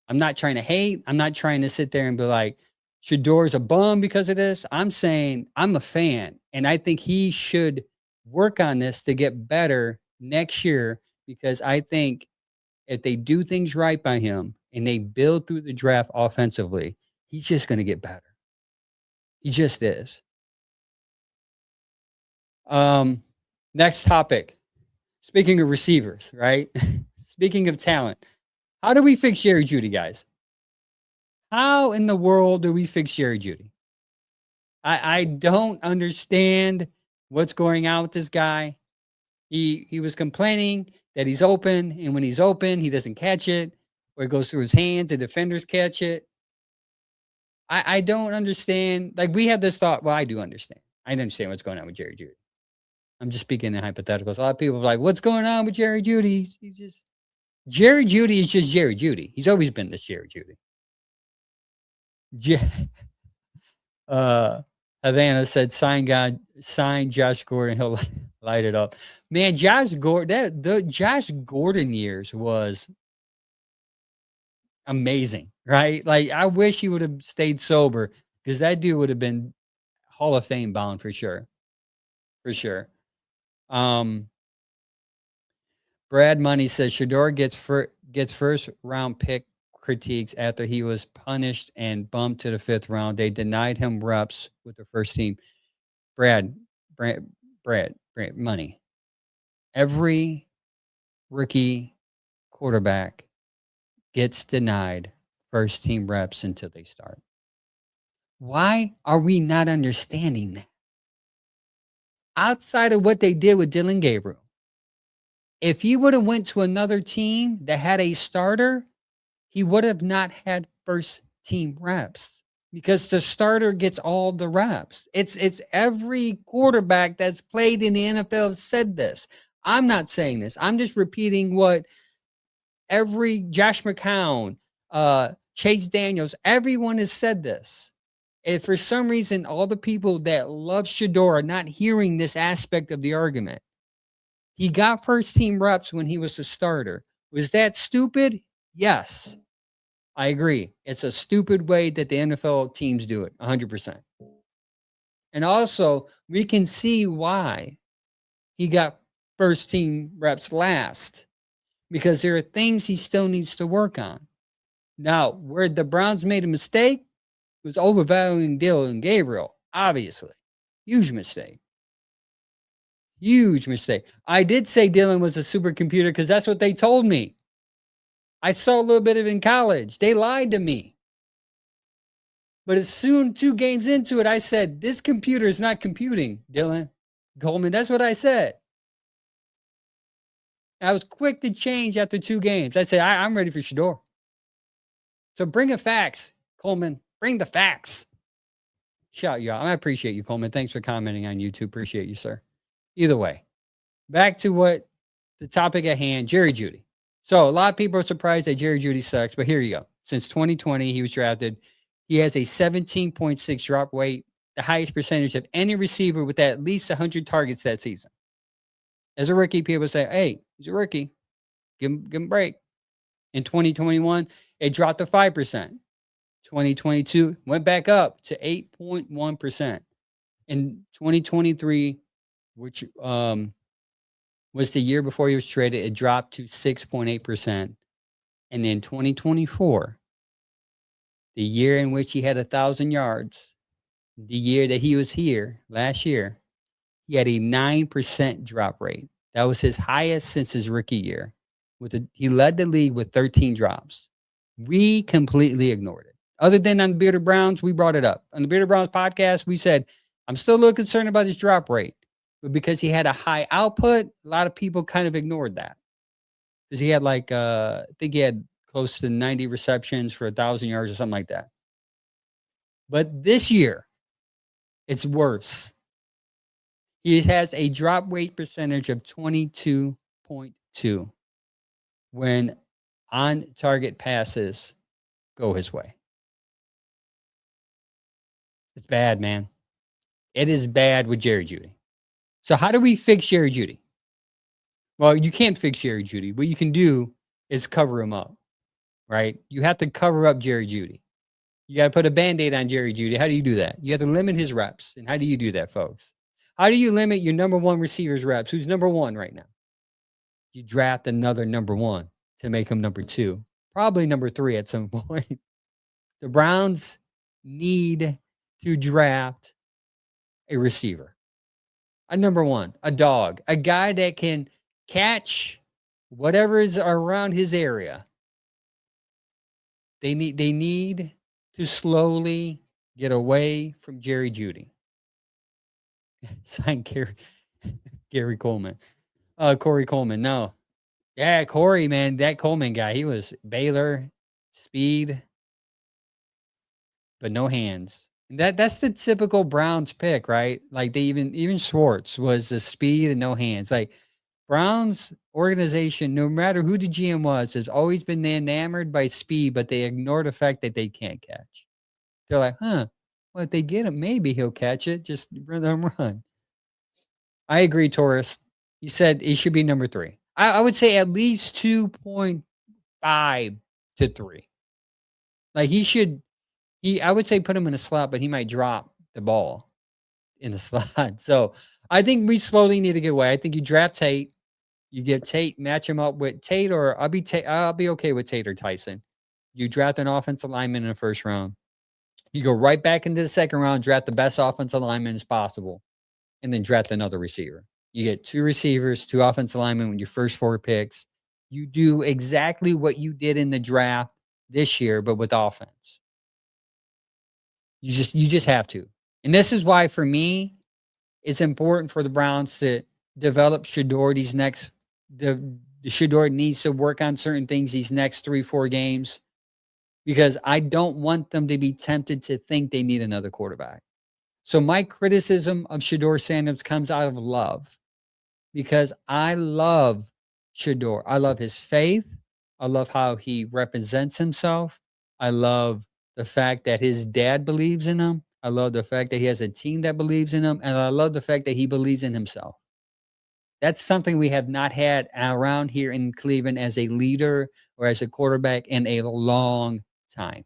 S1: I'm not trying to hate. I'm not trying to sit there and be like, Shador's a bum because of this. I'm saying I'm a fan, and I think he should work on this to get better next year, because I think if they do things right by him and they build through the draft offensively, he's just going to get better. He just is. Next topic. Speaking of receivers, right? Speaking of talent, how do we fix Jerry Jeudy, guys? How in the world do we fix Jerry Jeudy? I don't understand what's going on with this guy. He was complaining that he's open, and when he's open, he doesn't catch it, or it goes through his hands, and defenders catch it. I don't understand. Like, we had this thought. Well, I do understand. I understand what's going on with Jerry Jeudy. I'm just speaking in hypotheticals. A lot of people are like, what's going on with Jerry Jeudy? He's just Jerry Jeudy is just Jerry Jeudy. He's always been this Jerry Jeudy. Havana said, sign Josh Gordon. He'll light it up. Man, Josh Gordon, the Josh Gordon years was amazing, right? Like, I wish he would have stayed sober, because that dude would have been Hall of Fame bound for sure. For sure. Brad Money says Shador gets first round pick critiques after he was punished and bumped to the 5th round. They denied him reps with the first team. Brad Money. Every rookie quarterback gets denied first team reps until they start. Why are we not understanding that? Outside of what they did with Dylan Gabriel, if he would have went to another team that had a starter, he would have not had first team reps, because the starter gets all the reps. It's every quarterback that's played in the NFL said this. I'm not saying this. I'm just repeating what every Josh McCown, Chase Daniels, everyone has said this. And for some reason, all the people that love Shador are not hearing this aspect of the argument. He got first team reps when he was a starter. Was that stupid? Yes, I agree. It's a stupid way that the NFL teams do it, 100%. And also, we can see why he got first team reps last, because there are things he still needs to work on. Now, where the Browns made a mistake was overvaluing Dylan Gabriel, obviously. Huge mistake. Huge mistake. I did say Dylan was a supercomputer because that's what they told me. I saw a little bit of it in college. They lied to me. But as soon 2 games into it, I said, this computer is not computing, Dylan Coleman. That's what I said. I was quick to change after 2 games. I said, I'm ready for Shador. So bring the facts, Coleman. Bring the facts. Shout you out. I appreciate you, Coleman. Thanks for commenting on YouTube. Appreciate you, sir. Either way, back to what the topic at hand, Jerry Jeudy. So a lot of people are surprised that Jerry Jeudy sucks, but here you go. Since 2020, he was drafted. He has a 17.6 drop rate, the highest percentage of any receiver with at least 100 targets that season. As a rookie, people say, hey, he's a rookie. Give him a break. In 2021, it dropped to 5%. 2022 went back up to 8.1%. In 2023, which was the year before he was traded, it dropped to 6.8%. And in 2024, The year in which he had 1,000 yards, the year that he was here last year, he had a 9% drop rate. That was his highest since his rookie year. He led the league with 13 drops. We completely ignored it. Other than on the Bearded Browns, we brought it up. On the Bearded Browns podcast, we said, I'm still a little concerned about his drop rate. But because he had a high output, a lot of people kind of ignored that. Because he had I think he had close to 90 receptions for 1,000 yards or something like that. But this year, it's worse. He has a drop rate percentage of 22.2 when on target passes go his way. It's bad, man. It is bad with Jerry Jeudy. So how do we fix Jerry Jeudy? Well, you can't fix Jerry Jeudy. What you can do is cover him up, right? You have to cover up Jerry Jeudy. You got to put a Band-Aid on Jerry Jeudy. How do you do that? You have to limit his reps. And how do you do that, folks? How do you limit your number one receiver's reps? Who's number one right now? You draft another number one to make him number two, probably number three at some point. The Browns need to draft a receiver, a number one, a dog, a guy that can catch whatever is around his area. They need to slowly get away from Jerry Jeudy. Sign Gary Coleman. Corey Coleman. No. Yeah, Corey, man. That Coleman guy, he was Baylor, speed, but no hands. And that's the typical Browns pick, right? Like they even Schwartz was the speed and no hands. Like Browns organization, no matter who the GM was, has always been enamored by speed, but they ignore the fact that they can't catch. They're like, well, if they get him, maybe he'll catch it. Just let him run. I agree, Taurus. He said he should be number three. I would say at least 2.5 to 3. Like I would say put him in a slot, but he might drop the ball in the slot. So I think we slowly need to get away. I think you draft Tate. You get Tate, match him up with Tate, or I'll be okay with Tate or Tyson. You draft an offensive lineman in the first round. You go right back into the second round, draft the best offensive lineman as possible, and then draft another receiver. You get 2 receivers, 2 offensive linemen with your first 4 picks. You do exactly what you did in the draft this year, but with offense. You just have to. And this is why, for me, it's important for the Browns to develop Shador the Shador needs to work on certain things these next 3-4 games, because I don't want them to be tempted to think they need another quarterback. So my criticism of Shador Sanders comes out of love, because I love Shador. I love his faith. I love how he represents himself. I love the fact that his dad believes in him. I love the fact that he has a team that believes in him. And I love the fact that he believes in himself. That's something we have not had around here in Cleveland as a leader or as a quarterback in a long time.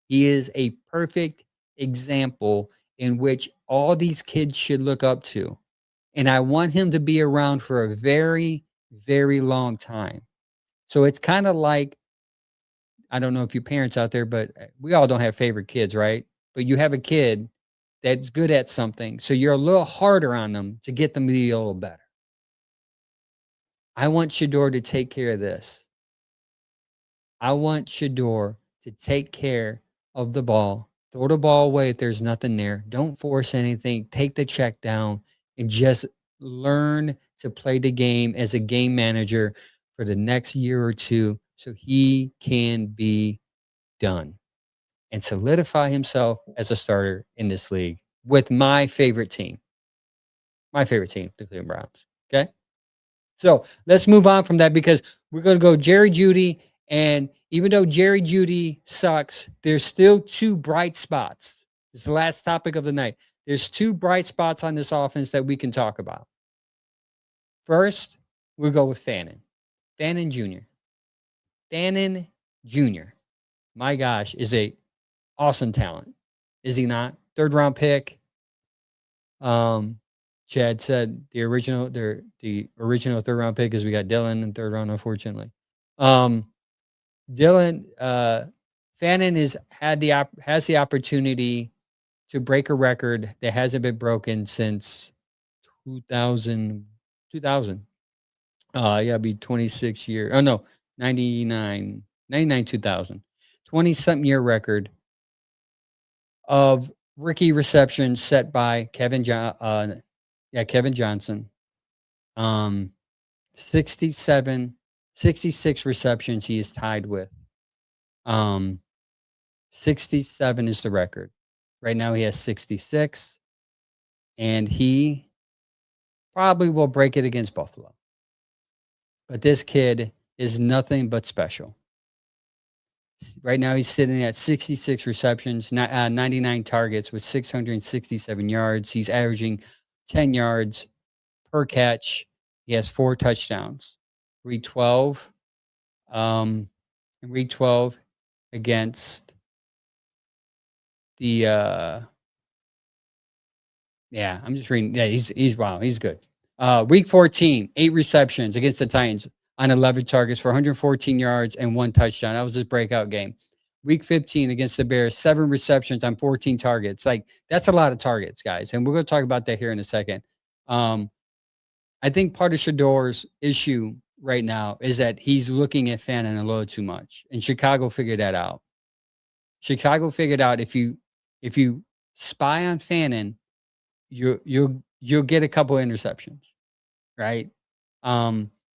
S1: He is a perfect example in which all these kids should look up to. And I want him to be around for a very, very long time. So it's kind of like, I don't know if your parents out there, but we all don't have favorite kids, right? But you have a kid that's good at something, so you're a little harder on them to get them to be a little better. I want Shador to take care of this. I want Shador to take care of the ball, throw the ball away if there's nothing there. Don't force anything. Take the check down and just learn to play the game as a game manager for the next year or two so he can be done and solidify himself as a starter in this league with my favorite team. My favorite team, the Cleveland Browns. Okay? So let's move on from that, because we're going to go Jerry Jeudy. And even though Jerry Jeudy sucks, there's still 2 bright spots. This is the last topic of the night. There's 2 bright spots on this offense that we can talk about. First, we'll go with Fannin. Fannin Jr. Fannin Jr., my gosh, is a awesome talent. Is he not? 3rd round pick. Chad said the original 3rd round pick is we got Dylan in 3rd round, unfortunately. Dylan, Fannin has the opportunity to break a record that hasn't been broken since 2000. 2000. Yeah, it'd be 26 years. Oh no, 99, 2000. 20 something year record of rookie receptions set by Kevin Johnson. Um 67, 66 receptions he is tied with. Um 67 is the record. Right now he has 66 and he probably will break it against Buffalo. But this kid is nothing but special. Right now, he's sitting at 66 receptions, 99 targets with 667 yards. He's averaging 10 yards per catch. He has 4 touchdowns. Week 12, in week 12 against the yeah, I'm just reading. Yeah, he's wow, he's good. Week 14, 8 receptions against the Titans on 11 targets for 114 yards and 1 touchdown. That was his breakout game. Week 15 against the Bears, 7 receptions on 14 targets. Like, that's a lot of targets, guys. And we're going to talk about that here in a second. I think part of Shador's issue right now is that he's looking at Fannin a little too much. And Chicago figured that out. Chicago figured out if you spy on Fannin, you'll get a couple interceptions, right?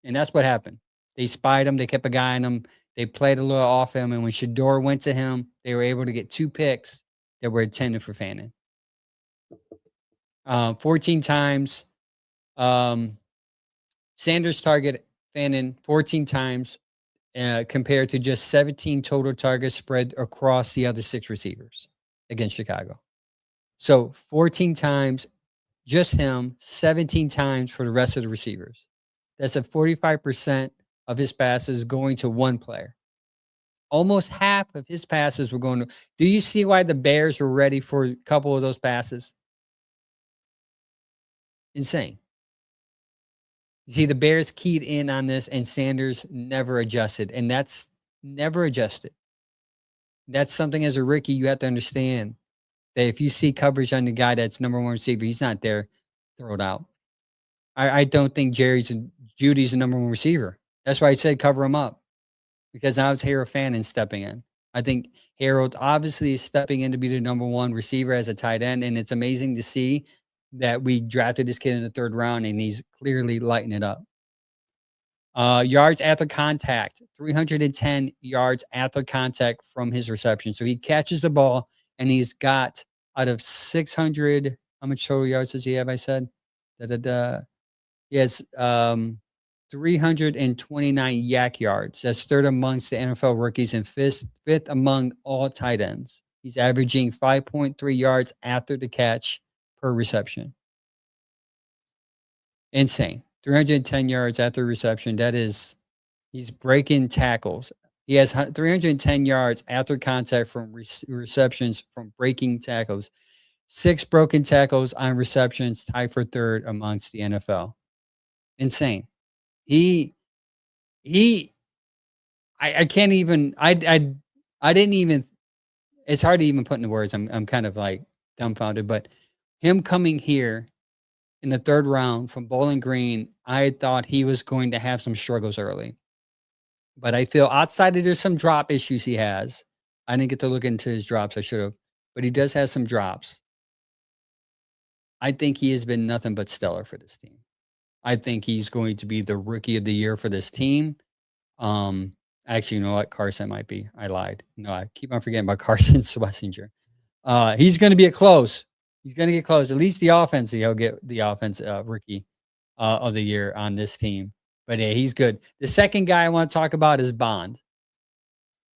S1: And that's what happened. They spied him. They kept a guy on him. They played a little off him. And when Shador went to him, they were able to get 2 picks that were intended for Fannin. 14 times. Sanders target Fannin 14 times compared to just 17 total targets spread across the other 6 receivers against Chicago. So 14 times just him, 17 times for the rest of the receivers. That's a 45% of his passes going to one player. Almost half of his passes were going to. Do you see why the Bears were ready for a couple of those passes? Insane. You see, the Bears keyed in on this and Sanders never adjusted. And that's never adjusted. That's something as a rookie you have to understand. That if you see coverage on the guy that's number 1 receiver, he's not there, throw it out. I don't think Judy's the number 1 receiver. That's why I said cover him up. Because now it's Harold Fannin stepping in. I think Harold obviously is stepping in to be the number 1 receiver as a tight end. And it's amazing to see that we drafted this kid in the 3rd round and he's clearly lighting it up. Yards after contact, 310 yards after contact from his reception. So he catches the ball and he's got out of 600, how much total yards does he have? I said, he has 329 yak yards. That's 3rd amongst the NFL rookies and 5th among all tight ends. He's averaging 5.3 yards after the catch per reception. Insane. 310 yards after reception. That is, he's breaking tackles. He has 310 yards after contact from receptions from breaking tackles. 6 broken tackles on receptions, tied for 3rd amongst the NFL. Insane. I can't even, I didn't even, it's hard to even put into words. I'm kind of like dumbfounded, but him coming here in the 3rd round from Bowling Green, I thought he was going to have some struggles early. But I feel outside of there's some drop issues he has. I didn't get to look into his drops. I should have, but he does have some drops. I think he has been nothing but stellar for this team. I think he's going to be the rookie of the year for this team. Actually, you know what? Carson might be. I lied. No, I keep on forgetting about Carson Schlesinger. He's going to be close. He's going to get close. At least the offense, he'll get the offense rookie of the year on this team. But yeah, he's good. The second guy I want to talk about is Bond.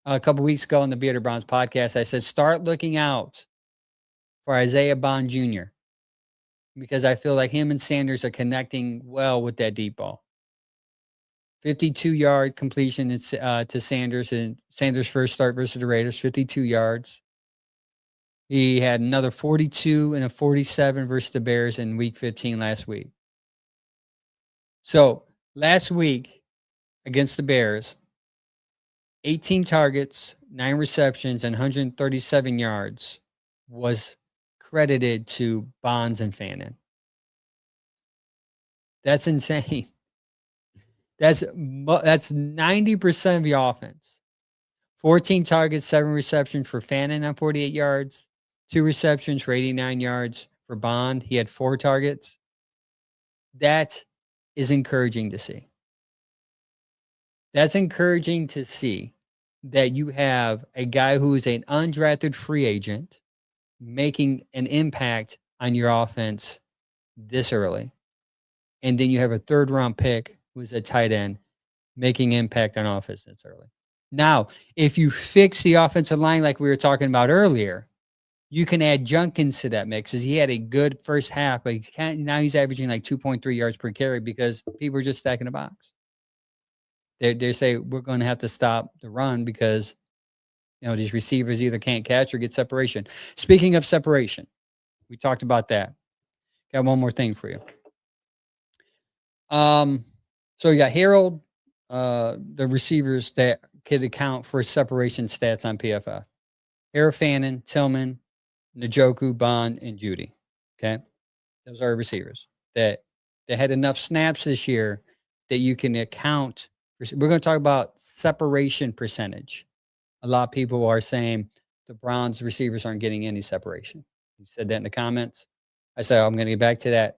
S1: A couple weeks ago on the Bearded Browns podcast, I said, start looking out for Isaiah Bond Jr. because I feel like him and Sanders are connecting well with that deep ball. 52-yard completion to Sanders and Sanders' first start versus the Raiders, 52 yards. He had another 42 and a 47 versus the Bears in week 15 last week. So last week against the Bears, 18 targets, 9 receptions, and 137 yards was credited to Bonds and Fannin. That's insane. That's 90% of your offense. 14 targets, 7 receptions for Fannin on 48 yards, 2 receptions for 89 yards for Bond. He had 4 targets. That is encouraging to see. That's encouraging to see that you have a guy who is an undrafted free agent making an impact on your offense this early. And then you have a 3rd round pick who's a tight end making impact on offense this early. Now, if you fix the offensive line like we were talking about earlier, you can add Junkins to that mix, because he had a good first half, but now he's averaging like 2.3 yards per carry because people are just stacking the box. They say we're going to have to stop the run because these receivers either can't catch or get separation. Speaking of separation, we talked about that. Got one more thing for you. So you got Harold, the receivers that could account for separation stats on PFF. Harold, Fannin, Tillman, Njoku, Bond, and Judy. Okay, those are receivers that had enough snaps this year that you can account. We're going to talk about separation percentage. A lot of people are saying the Browns receivers aren't getting any separation. You said that in the comments. I said, I'm going to get back to that.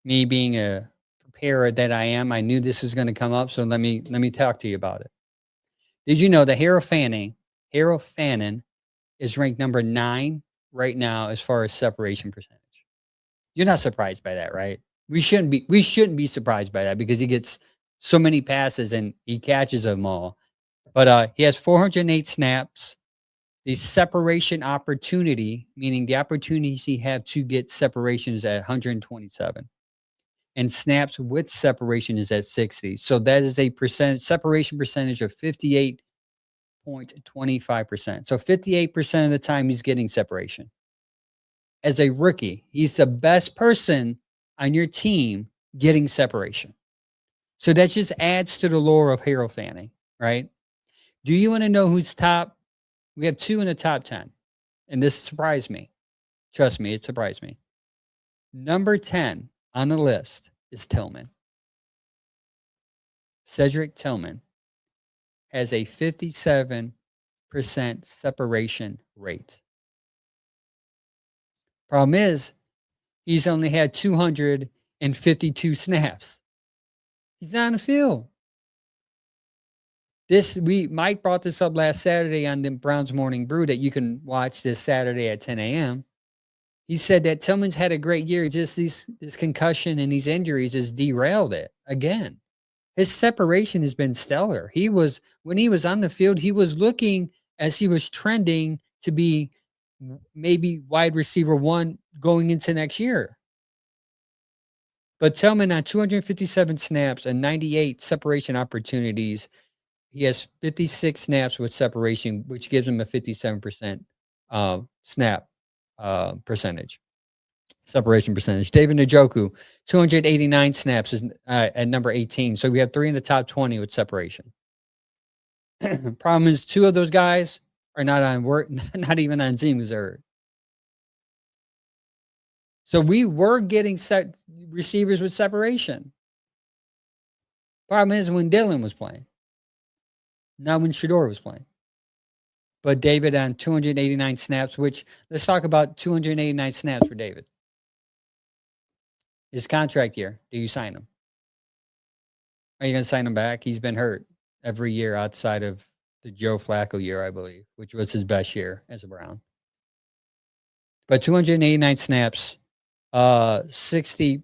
S1: Me being a preparer that I am, I knew this was going to come up. So let me talk to you about it. Did you know that Harold Fannin is ranked number 9 right now as far as separation percentage? You're not surprised by that, right? We shouldn't be surprised by that because he gets so many passes and he catches them all. But he has 408 snaps. The separation opportunity, meaning the opportunities he had to get separation, is at 127. And snaps with separation is at 60. So that is a separation percentage of 58.25%. So 58% of the time he's getting separation. As a rookie, he's the best person on your team getting separation. So that just adds to the lore of Harold Fanning, right? Do you want to know who's top? We have 2 in the top 10. And this surprised me. Trust me, it surprised me. Number 10 on the list is Tillman. Cedric Tillman has a 57% separation rate. Problem is, he's only had 252 snaps. He's not on the field. Mike brought this up last Saturday on the Browns Morning Brew that you can watch this Saturday at 10 a.m. He said that Tillman's had a great year. Just this concussion and these injuries has derailed it again. His separation has been stellar. When he was on the field, he was looking as he was trending to be maybe wide receiver 1 going into next year. But Tillman on 257 snaps and 98 separation opportunities, he has 56 snaps with separation, which gives him a 57% snap percentage, separation percentage. David Njoku, 289 snaps is at number 18. So we have 3 in the top 20 with separation. Problem is, 2 of those guys are not on work, not even on teams are. So we were getting receivers with separation. Problem is when Dylan was playing, not when Shador was playing. But David on 289 snaps, which let's talk about 289 snaps for David. His contract year, do you sign him? Are you going to sign him back? He's been hurt every year outside of the Joe Flacco year, I believe, which was his best year as a Brown. But 289 snaps, 60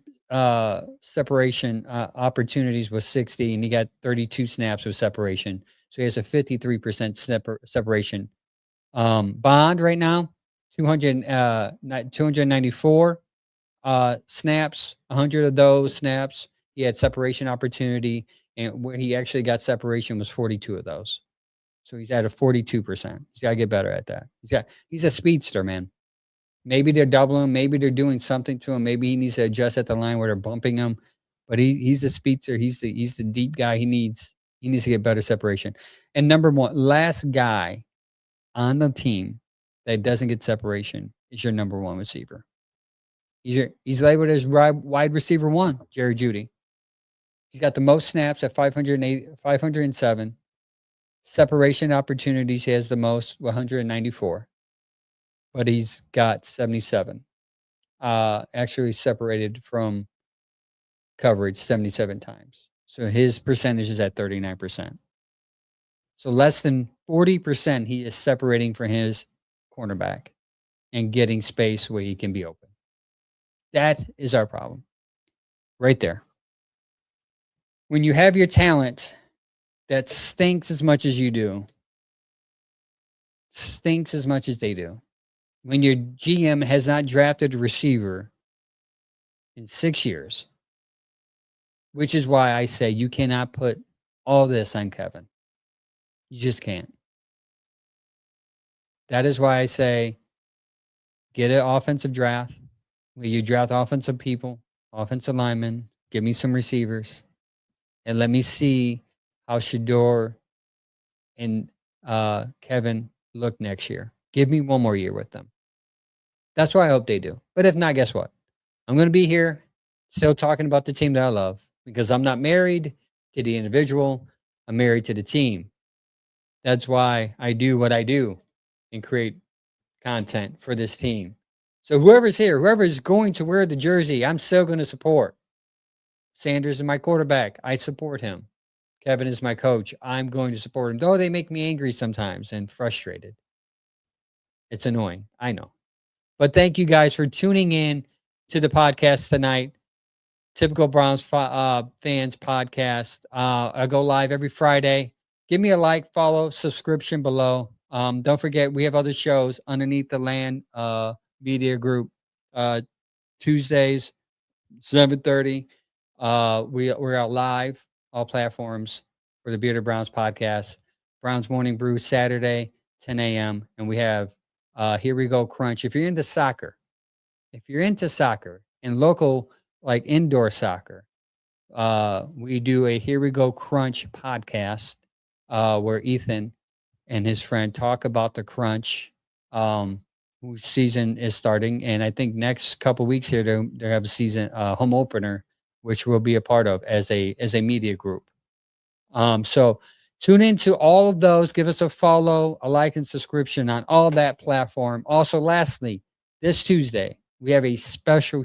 S1: separation opportunities was 60, and he got 32 snaps with separation. So he has a 53% separation. Bond right now, 294 snaps. 100 of those snaps, he had separation opportunity, and where he actually got separation was 42 of those. So he's at a 42%. He's got to get better at that. He's a speedster, man. Maybe they're doubling him. Maybe they're doing something to him. Maybe he needs to adjust at the line where they're bumping him. But he's a speedster. He's the deep guy he needs He needs to get better separation. And number one, last guy on the team that doesn't get separation is your number one receiver. He's labeled as wide receiver one, Jerry Jeudy. He's got the most snaps at 507. Separation opportunities, he has the most, 194. But he's got 77. Actually separated from coverage 77 times. So his percentage is at 39%. So less than 40% he is separating from his cornerback and getting space where he can be open. That is our problem. Right there. When you have your talent that stinks as much as you do, stinks as much as they do, when your GM has not drafted a receiver in 6 years, which is why I say you cannot put all this on Kevin. You just can't. That is why I say get an offensive draft where you draft offensive people, offensive linemen, give me some receivers, and let me see how Shador and Kevin look next year. Give me one more year with them. That's what I hope they do. But if not, guess what? I'm going to be here still talking about the team that I love because I'm not married to the individual. I'm married to the team. That's why I do what I do and create content for this team. So whoever's here, whoever's going to wear the jersey, I'm still going to support. Sanders is my quarterback. I support him. Kevin is my coach. I'm going to support him. Though they make me angry sometimes and frustrated. It's annoying. I know. But thank you guys for tuning in to the podcast tonight. Typical Browns fans podcast. I go live every Friday. Give me a like, follow, subscription below. Don't forget, we have other shows underneath the Land Media Group. Tuesdays, 7:30. We're out live, all platforms for the Bearded Browns podcast. Browns Morning Brew Saturday, 10 a.m. And we have Here We Go Crunch. If you're into soccer and local, like indoor soccer, we do a Here We Go Crunch podcast where Ethan and his friend talk about the Crunch, whose season is starting. And I think next couple weeks here, they have a season home opener, which we'll be a part of as a media group. So tune into all of those. Give us a follow, a like, and subscription on all that platform. Also, lastly, this Tuesday, we have a special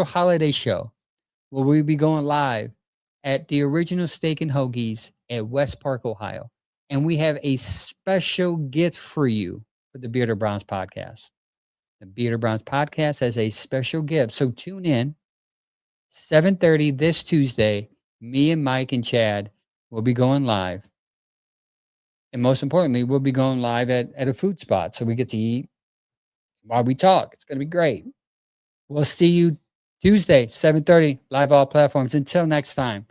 S1: holiday show where we'll be going live at the Original Steak and Hoagies at West Park, Ohio. And we have a special gift for you for the Bearded Browns podcast. The Bearded Browns podcast has a special gift. So tune in, 7:30 this Tuesday. Me and Mike and Chad will be going live. And most importantly, we'll be going live at a food spot. So we get to eat while we talk. It's going to be great. We'll see you Tuesday, 7:30, live all platforms. Until next time,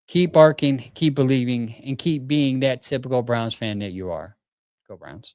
S1: keep barking, keep believing, and keep being that typical Browns fan that you are. Go Browns.